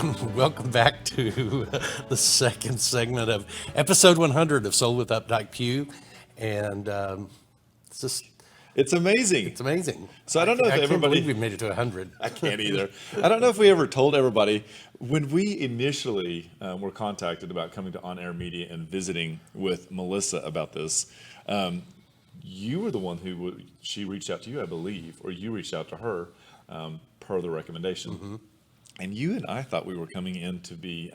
and welcome back to the second segment of episode 100 of Soul with Updike Pugh. And it's just, It's amazing. it's amazing. So I don't know if I can't everybody. believe we made it to 100. I can't either. I don't know if we ever told everybody when we initially were contacted about coming to On Air Media and visiting with Melissa about this. You were the one who she reached out to you, I believe, or you reached out to her per the recommendation. Mm-hmm. And you and I thought we were coming in to be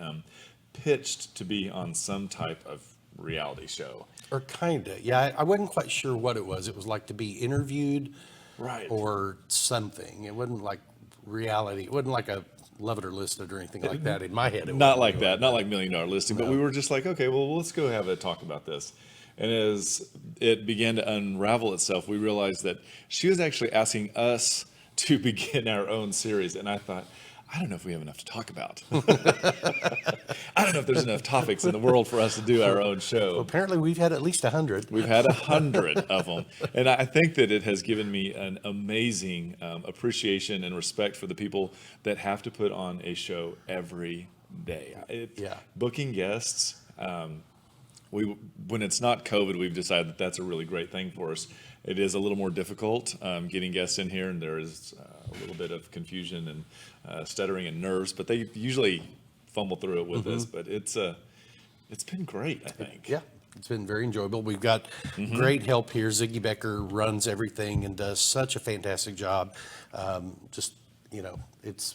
pitched to be on some type of reality show. Or kind of. Yeah, I wasn't quite sure what it was. It was like to be interviewed Right. or something. It wasn't like reality. It wasn't like a Love It or Listed or anything like that in my head. It Not wasn't like anyway. that, not like $1 Million Listing, but we were just like, okay, well, let's go have a talk about this. And as it began to unravel itself, we realized that she was actually asking us to begin our own series. And I thought, I don't know if we have enough to talk about. I don't know if there's enough topics in the world for us to do our own show. Apparently, we've had at least 100. We've had 100 of them. And I think that it has given me an amazing appreciation and respect for the people that have to put on a show every day. Yeah. Booking guests, when it's not COVID, we've decided that that's a really great thing for us. It is a little more difficult getting guests in here, and there is a little bit of confusion and stuttering and nerves, but they usually fumble through it with us. But it's been great, I think. Yeah, it's been very enjoyable. We've got great help here. Ziggy Becker runs everything and does such a fantastic job.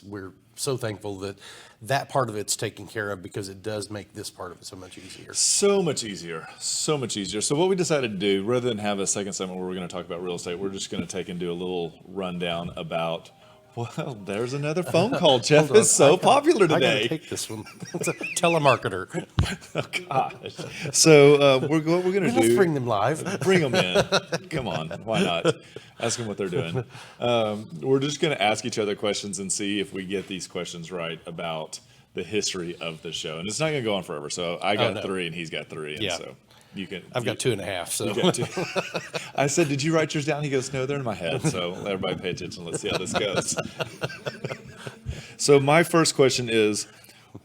We're so thankful that that part of it's taken care of because it does make this part of it so much easier. So much easier. So much easier. So what we decided to do, rather than have a second segment where we're going to talk about real estate, we're just going to take and do a little rundown about, well, there's another phone call. Jeff is so popular I got today. to take this one. It's a telemarketer. Oh, gosh. So what we're going to Let's do, bring them live. bring them in. Come on. Why not? Ask them what they're doing. We're just going to ask each other questions and see if we get these questions right about the history of the show. And it's not going to go on forever. So I got no. 3 and he's got 3. And Yeah. so you can. I've got 2.5. So You got 2. I said, did you write yours down? He goes, no, they're in my head. So everybody pay attention. Let's see how this goes. So my first question is,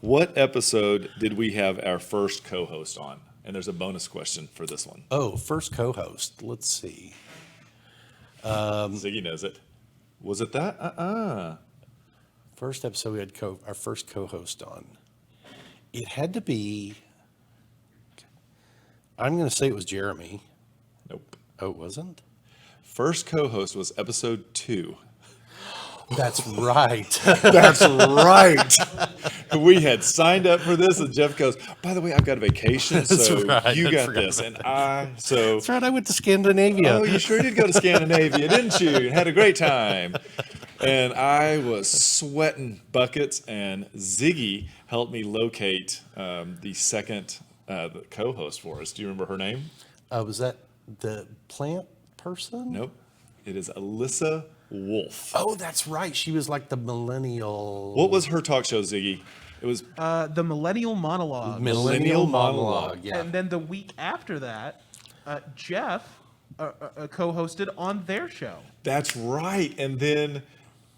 what episode did we have our first co-host on? And there's a bonus question for this one. first co-host. Let's see. Ziggy knows it. Was it that? First episode we had our first co-host on. It had to be. I'm going to say it was Jeremy. Nope. Oh, it wasn't? First co-host was episode 2. That's right. That's right. We had signed up for this, and Jeff goes, by the way, I've got a vacation, so right. you I got forgot this. about And so, That's right. I went to Scandinavia. oh, you sure did go to Scandinavia, didn't you? And had a great time. And I was sweating buckets, and Ziggy helped me locate the second the co-host for us. Do you remember her name? Was that the plant person? Nope. It is Alyssa Wolf. Oh, that's right. She was like the millennial. What was her talk show, Ziggy? It was The Millennial Monologue. Millennial Monologue? Yeah. And then the week after that, Jeff co-hosted on their show. That's right. And then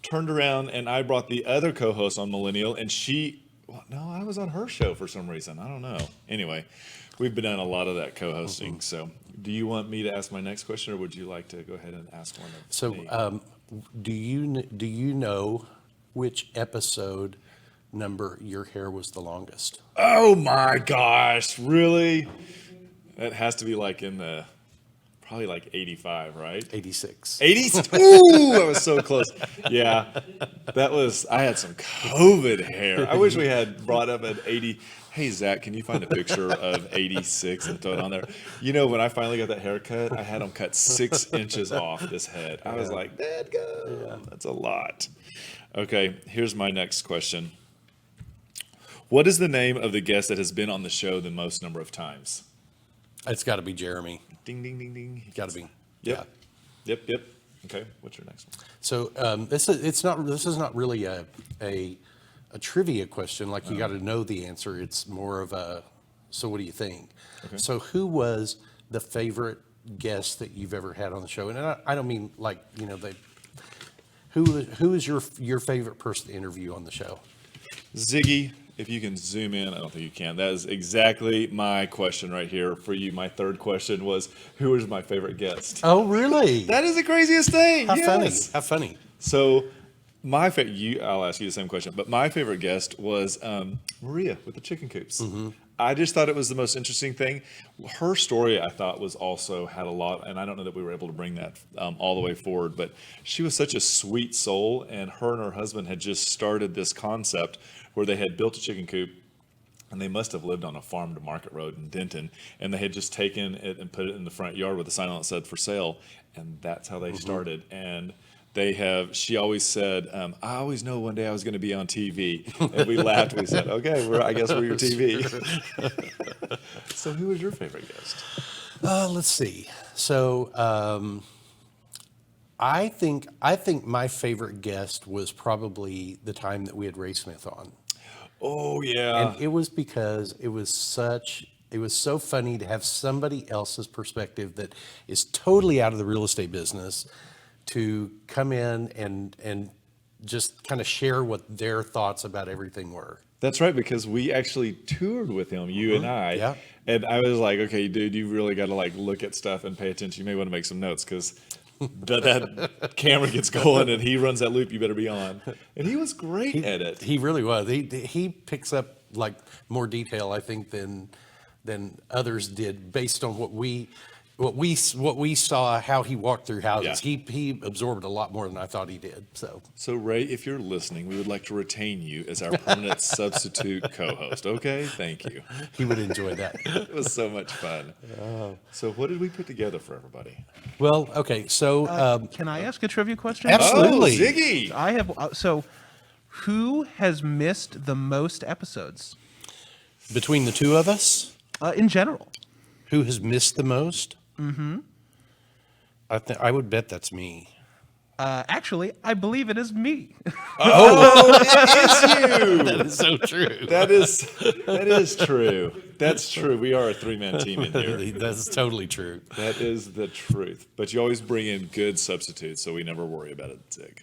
turned around and I brought the other co-host on Millennial, and I was on her show for some reason. I don't know. Anyway, we've been doing a lot of that co-hosting. So do you want me to ask my next question, or would you like to go ahead and ask one of So, me? do you know which episode number your hair was the longest? Oh my gosh, really? That has to be like in the, probably like 85, right? 86. 80? Ooh, I was so close. Yeah, I had some COVID hair. I wish we had brought up at 80. Hey, Zach, can you find a picture of 86 and throw it on there? You know, when I finally got that haircut, I had them cut 6 inches off this head. I was like, that's a lot. Okay, here's my next question. What is the name of the guest that has been on the show the most number of times? It's got to be Jeremy. Ding, ding, ding, ding. Got to be. Yep. Yep. Okay, what's your next one? So this is not really a trivia question. Like you got to know the answer. It's more of a. So what do you think? Okay. So who was the favorite guest that you've ever had on the show? And I don't mean like Who is your favorite person to interview on the show? Ziggy, if you can zoom in, I don't think you can. That is exactly my question right here for you. My third question was, who is my favorite guest? Oh, really? That is the craziest thing. How Yes. funny. How funny. So, my favorite, I'll ask you the same question, but my favorite guest was Maria with the chicken coops. I just thought it was the most interesting thing. Her story, I thought, was also had a lot, and I don't know that we were able to bring that all the way forward, but she was such a sweet soul, and her husband had just started this concept where they had built a chicken coop, and they must have lived on a farm to Market Road in Denton, and they had just taken it and put it in the front yard with a sign on that said for sale, and that's how they started. And she always said, I always know one day I was going to be on TV. And we laughed. We said, okay, I guess we're your TV. So who was your favorite guest? Let's see. So I think my favorite guest was probably the time that we had Ray Smith on. Oh, yeah. And it was because it was so funny to have somebody else's perspective that is totally out of the real estate business to come in and just kind of share what their thoughts about everything were. That's right, because we actually toured with him, you and I. Yeah. And I was like, okay, dude, you really got to look at stuff and pay attention. You may want to make some notes because that camera gets going and he runs that loop, you better be on. And he was great at it. He really was. He picks up more detail, I think, than others did based on what we saw, how he walked through houses. Yeah. He absorbed a lot more than I thought he did. So Ray, if you're listening, we would like to retain you as our permanent substitute co-host. Okay, thank you. He would enjoy that. It was so much fun. So what did we put together for everybody? Well, okay, so Can I ask a trivia question? Absolutely. Oh, Ziggy. I have. So, who has missed the most episodes between the two of us, in general? who has missed the most? Mm-hmm. I would bet that's me. Actually, I believe it is me. Oh, it is you. That is so true. That is true. That's true. We are a three-man team in here. That's totally true. That is the truth. But you always bring in good substitutes, so we never worry about it, Zig.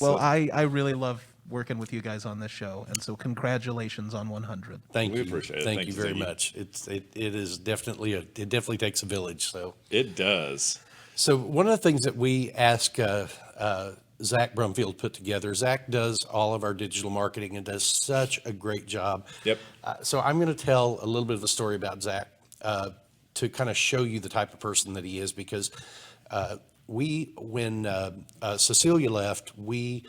Well, So- I really love working with you guys on this show, and so congratulations on 100. Thank We you. appreciate it. Thank Thank you you, very Ziggy. much. It is definitely it definitely takes a village. It does. So one of the things that we ask Zach Brumfield put together. Zach does all of our digital marketing and does such a great job. Yep. So I'm going to tell a little bit of a story about Zach to kind of show you the type of person that he is, because when Cecilia left, we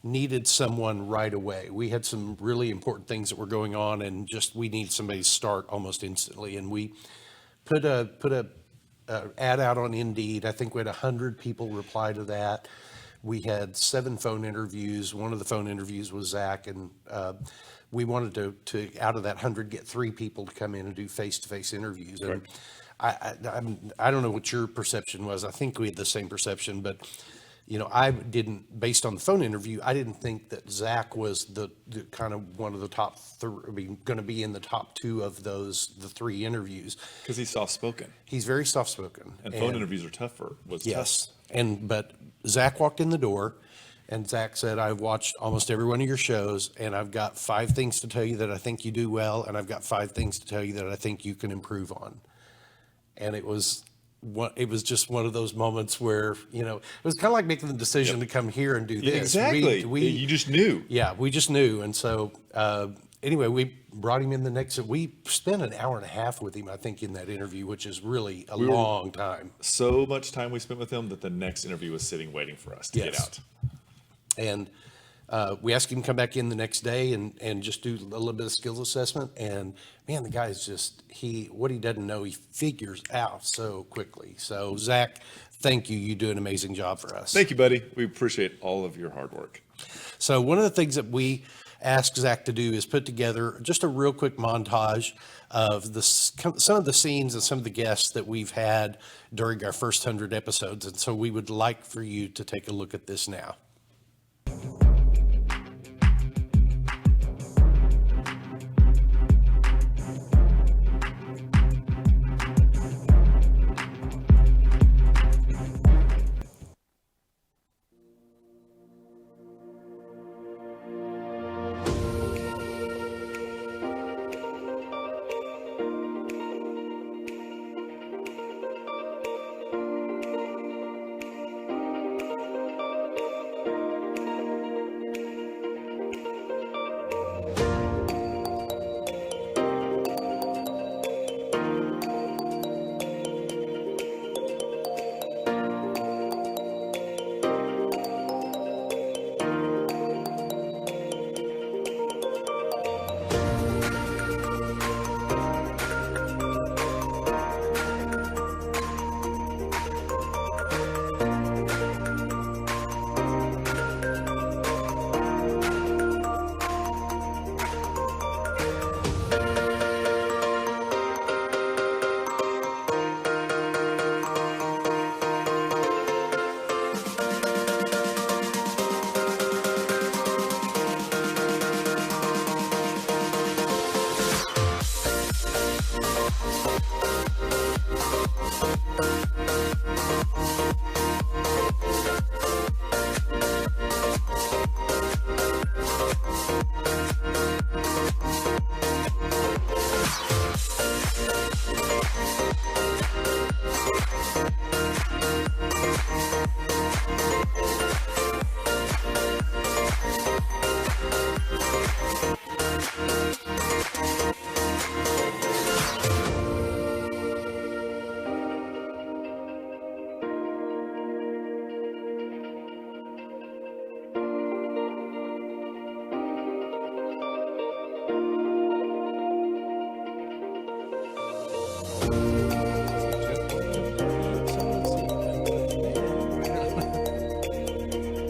needed someone right away. We had some really important things that were going on, and we need somebody to start almost instantly. And we put a ad out on Indeed. I think we had 100 people reply to that. We had 7 phone interviews. One of the phone interviews was Zach, and we wanted to out of that 100 get 3 people to come in and do face-to-face interviews. And I don't know what your perception was. I think we had the same perception, but I didn't, based on the phone interview, I didn't think that Zach was the kind of one of the top 3, going to be in the top 2 of the 3 interviews. Because he's soft-spoken. He's very soft-spoken. And phone interviews are tougher. Yes. But Zach walked in the door, and Zach said, I've watched almost every one of your shows, and I've got 5 things to tell you that I think you do well, and I've got 5 things to tell you that I think you can improve on. And it was just one of those moments where, it was kind of like making the decision to come here and do this. Exactly. You just knew. Yeah, we just knew. And so, anyway, we brought him in we spent an hour and a half with him, I think, in that interview, which is really a long time. So much time we spent with him that the next interview was sitting waiting for us to get out. And we asked him to come back in the next day and just do a little bit of skills assessment. And man, the guy's what he doesn't know, he figures out so quickly. So Zach, thank you. You do an amazing job for us. Thank you, buddy. We appreciate all of your hard work. So one of the things that we asked Zach to do is put together just a real quick montage of some of the scenes and some of the guests that we've had during our first 100 episodes. And so we would like for you to take a look at this now.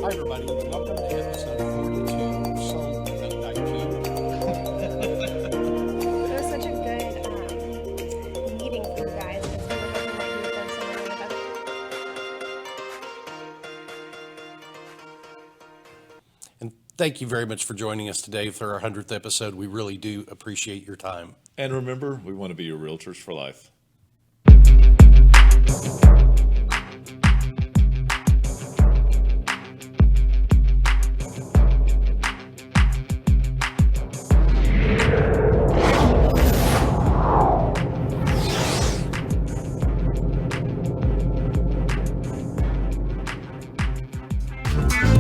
Hi, everybody. Welcome to episode 42 of Sold with Updike 2. It was such a good meeting for you guys. We were hoping that you would learn something about And thank you very much for joining us today for our 100th episode. We really do appreciate your time. And remember, we want to be your realtors for life. it.